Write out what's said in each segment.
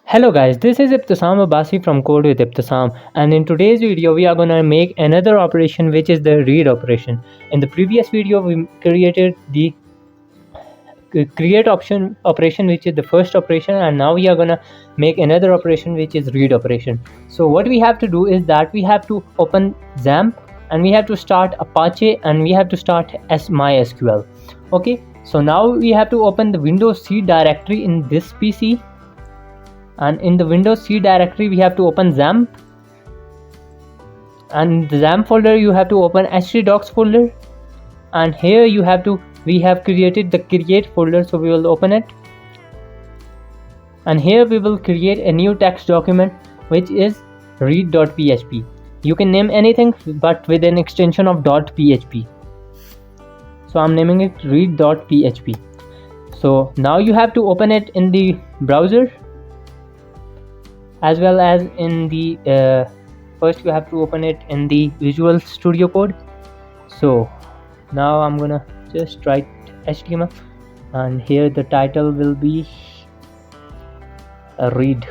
Hello guys, this is Ibtasaam Abasi from Code with Ibtasaam, and in today's video we are gonna make another operation, which is the read operation. In the previous video we created the create option operation, which is the first operation, and now we are gonna make another operation, which is read operation. So what we have to do is that we have to open XAMPP and we have to start Apache and we have to start MySQL. Okay, so now we have to open the Windows C directory in this PC, and in the Windows C directory we have to open XAMPP, and in the XAMPP folder you have to open htdocs folder, and here we have created the create folder, so we will open it, and here we will create a new text document which is read.php. You can name anything but with an extension of .php, so I'm naming it read.php. So now you have to open it in the browser as well as in the first you have to open it in the Visual Studio Code. So now I'm gonna just write HTML, and here the title will be a read.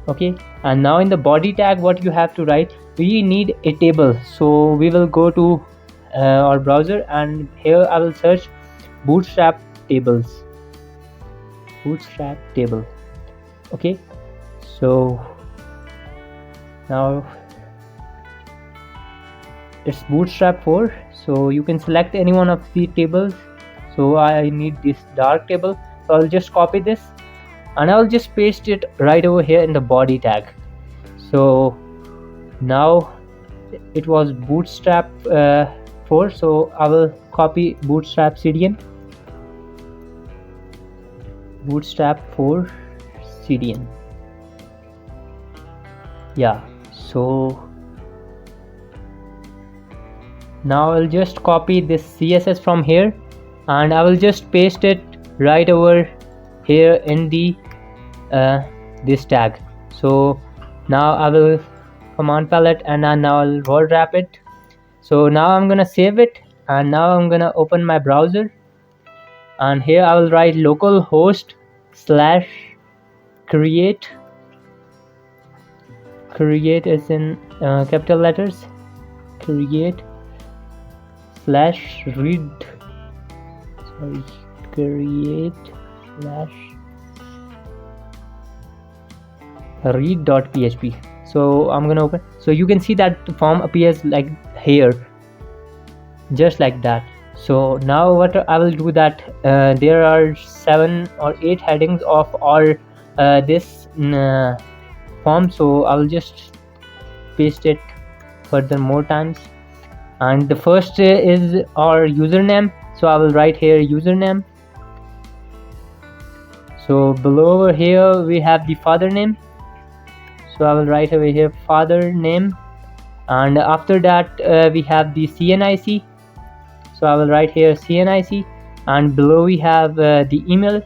Okay, and now in the body tag what you have to write, we need a table, so we will go to our browser, and here I will search bootstrap table. Okay, so now it's bootstrap 4, so you can select any one of the tables. So I need this dark table, so I'll just copy this and I'll just paste it right over here in the body tag. So now it was bootstrap 4, so I will copy bootstrap CDN, bootstrap 4 CDN. Yeah, so now I'll just copy this CSS from here and I will just paste it right over here in the this tag. So now I will command palette and now I'll word wrap it. So now I'm gonna save it, and now I'm gonna open my browser, and here I will write localhost / create is in capital letters, create / read, create / read.php. so I'm gonna open, so you can see that the form appears like here, just like that. So now what I will do that there are 7 or 8 headings of our this form, so I will just paste it further more times, and the first is our username, so I will write here username. So below over here we have the father name, so I will write over here father name, and after that we have the CNIC, so I will write here CNIC, and below we have the email,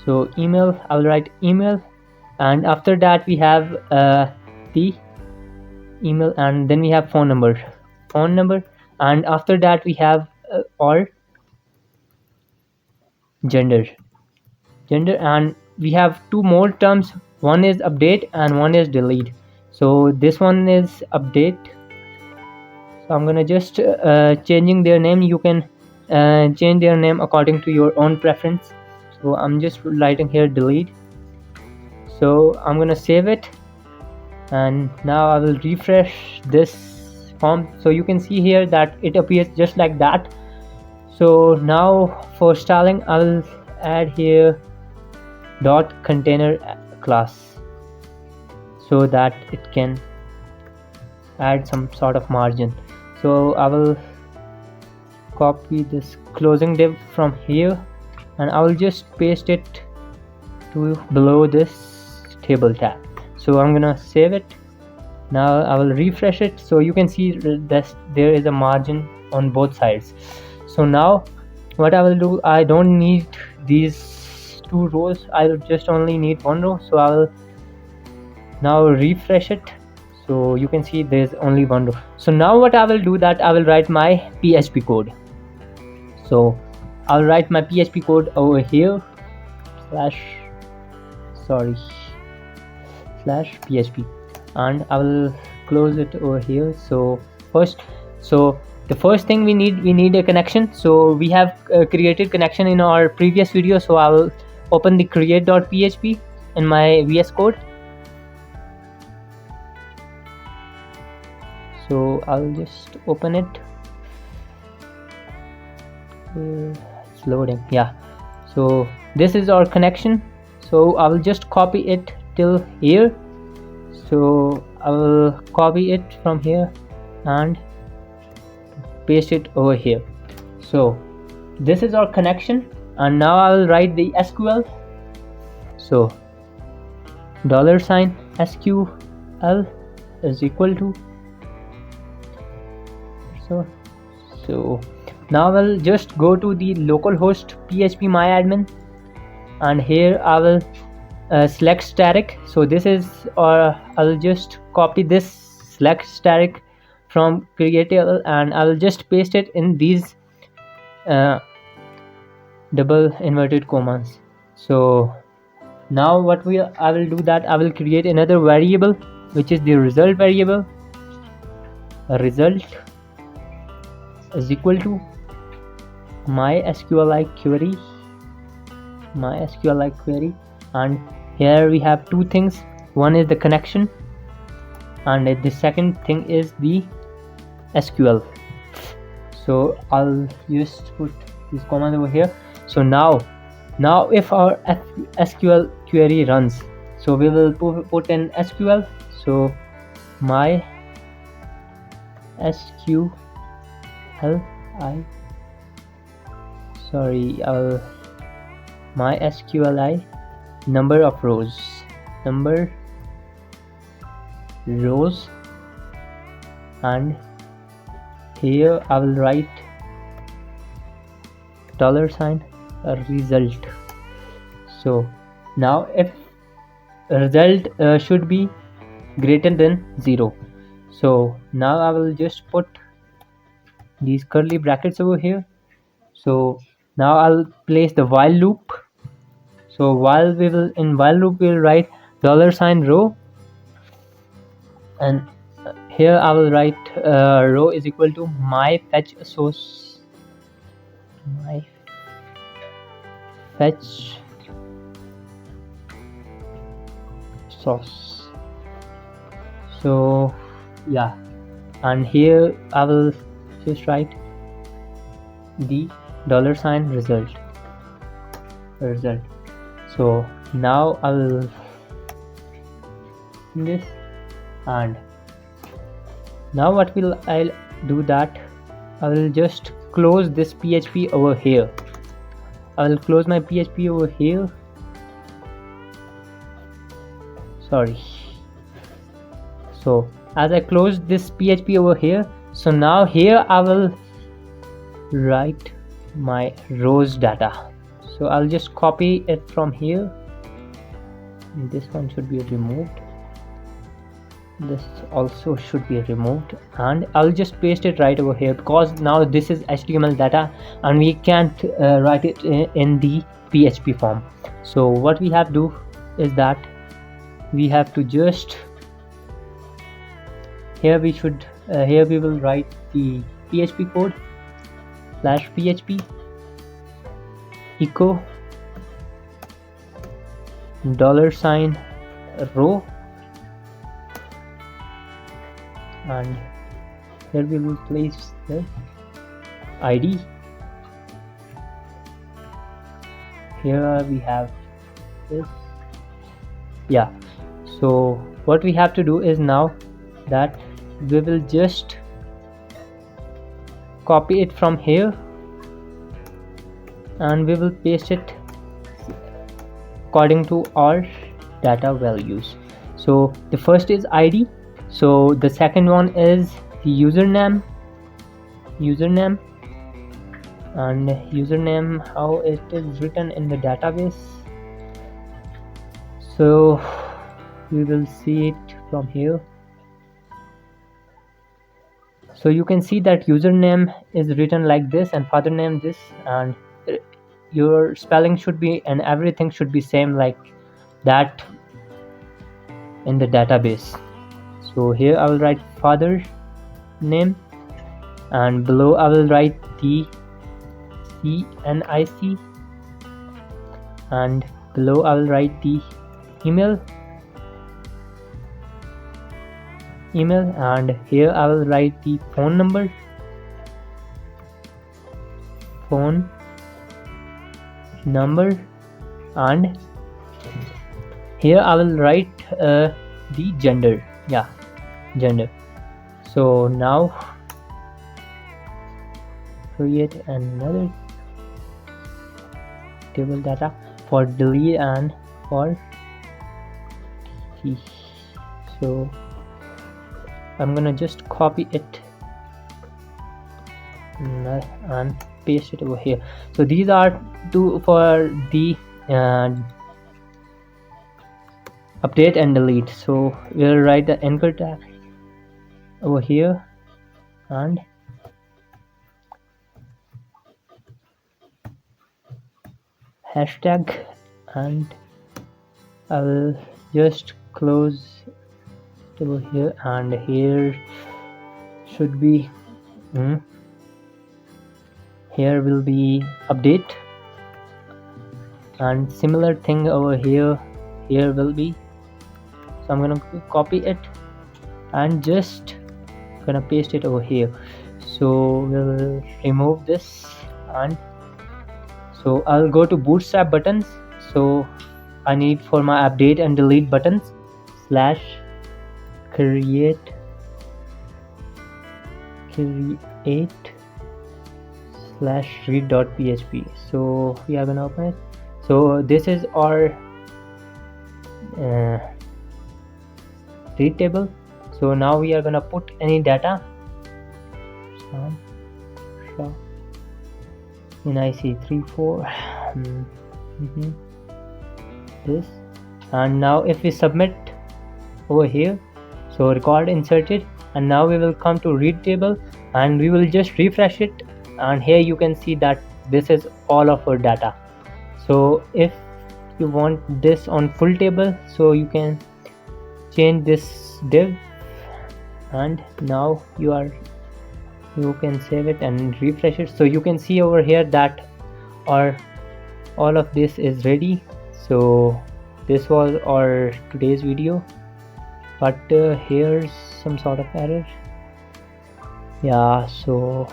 so email, I will write email, and after that we have the email, and then we have phone number, and after that we have our gender, and we have 2 more terms, one is update and one is delete. So this one is update, so I'm gonna just changing their name. You can change their name according to your own preference, so I'm just writing here delete. So I'm gonna save it, and now I will refresh this form, so you can see here that it appears just like that. So now for styling I'll add here .container class, so that it can add some sort of margin. So I will copy this closing div from here, and I will just paste it to below this table tab. So I'm gonna save it. Now I will refresh it, so you can see that there is a margin on both sides. So now what I will do, I don't need these 2 rows, I just only need 1 row, so I will now refresh it, so you can see there's only 1 row. So now what I will do, that I will write my PHP code. So I'll write my PHP code over here, slash sorry slash php, and I will close it over here. So the first thing we need a connection. So we have created connection in our previous video, so I will open the create.php in my VS Code. So I'll just open it. It's loading. Yeah, so this is our connection. So I will just copy it till here. So I will copy it from here and paste it over here. So this is our connection, and now I will write the SQL. So $SQL is equal to so now I'll just go to the localhost PHP myadmin, and here I will select static. So this is, or I'll just copy this select static from creative, and I will just paste it in these double inverted commas. So now I will do that, I will create another variable, which is the result variable. Result is equal to MySQLi query, and here we have two things. One is the connection, and the second thing is the SQL. So I'll just put this command over here. So now if our SQL query runs, so we will put in SQL. So my SQLi my SQLi number of rows, and here I will write $result. So now if result should be greater than 0, so now I will just put these curly brackets over here. So now I'll place the while loop. So in while loop we will write $row, and here I will write row is equal to my fetch source, So yeah, and here I will just write the $result. So now I will do this, and now what will I'll do that I will just close this PHP over here. I will close my PHP over here. Sorry. So as I close this PHP over here, so now here I will write my rows data. So I'll just copy it from here. This one should be removed. This also should be removed, and I'll just paste it right over here, because now this is HTML data and we can't write it in the PHP form. So what we have to do is that we have to just here we will write the PHP code /PHP echo $row, and here we will place the ID. Here we have this. Yeah, so what we have to do is now that we will just copy it from here and we will paste it according to our data values. So the first is ID, so the second one is the username, and username how it is written in the database. So we will see it from here. So you can see that username is written like this and father name this, and your spelling should be and everything should be same like that in the database. So here I will write father name, and below I will write the CNIC, and below I will write the email, and here I will write the phone number, and here I will write the gender. So now create another table data for delete and for key. So I'm gonna just copy it and paste it over here. So these are two for the update and delete. So we'll write the anchor tag over here and hashtag, and I will just close it over here, and here should be here will be update, and similar thing over here will be. So I'm gonna copy it and just gonna paste it over here. So we'll remove this, and so I'll go to bootstrap buttons. So I need for my update and delete buttons / create /read.php. so we are gonna open it. So this is our read table. So now we are gonna put any data in IC34 this, and now if we submit over here, so record inserted, and now we will come to read table and we will just refresh it, and here you can see that this is all of our data. So if you want this on full table, so you can change this div, and now you can save it and refresh it. So you can see over here that all of this is ready. So this was our today's video, but here's some sort of error. So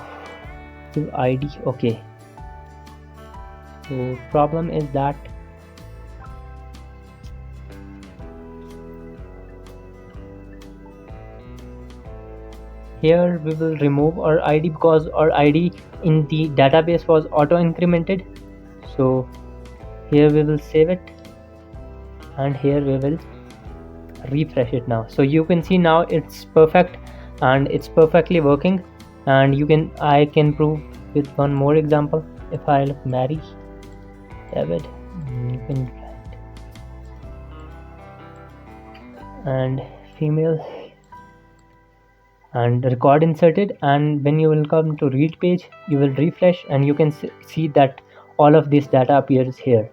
give ID. Okay, so problem is that here we will remove our ID because our ID in the database was auto incremented. So here we will save it, and here we will refresh it now. So you can see now it's perfect and it's perfectly working, and I can prove with one more example. If I look Mary David, you can write and female and record inserted, and when you will come to read page, you will refresh and you can see that all of this data appears here.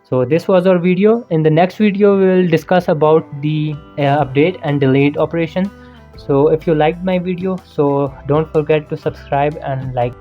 So this was our video. In the next video we will discuss about the update and delete operation. So if you liked my video, so don't forget to subscribe and like.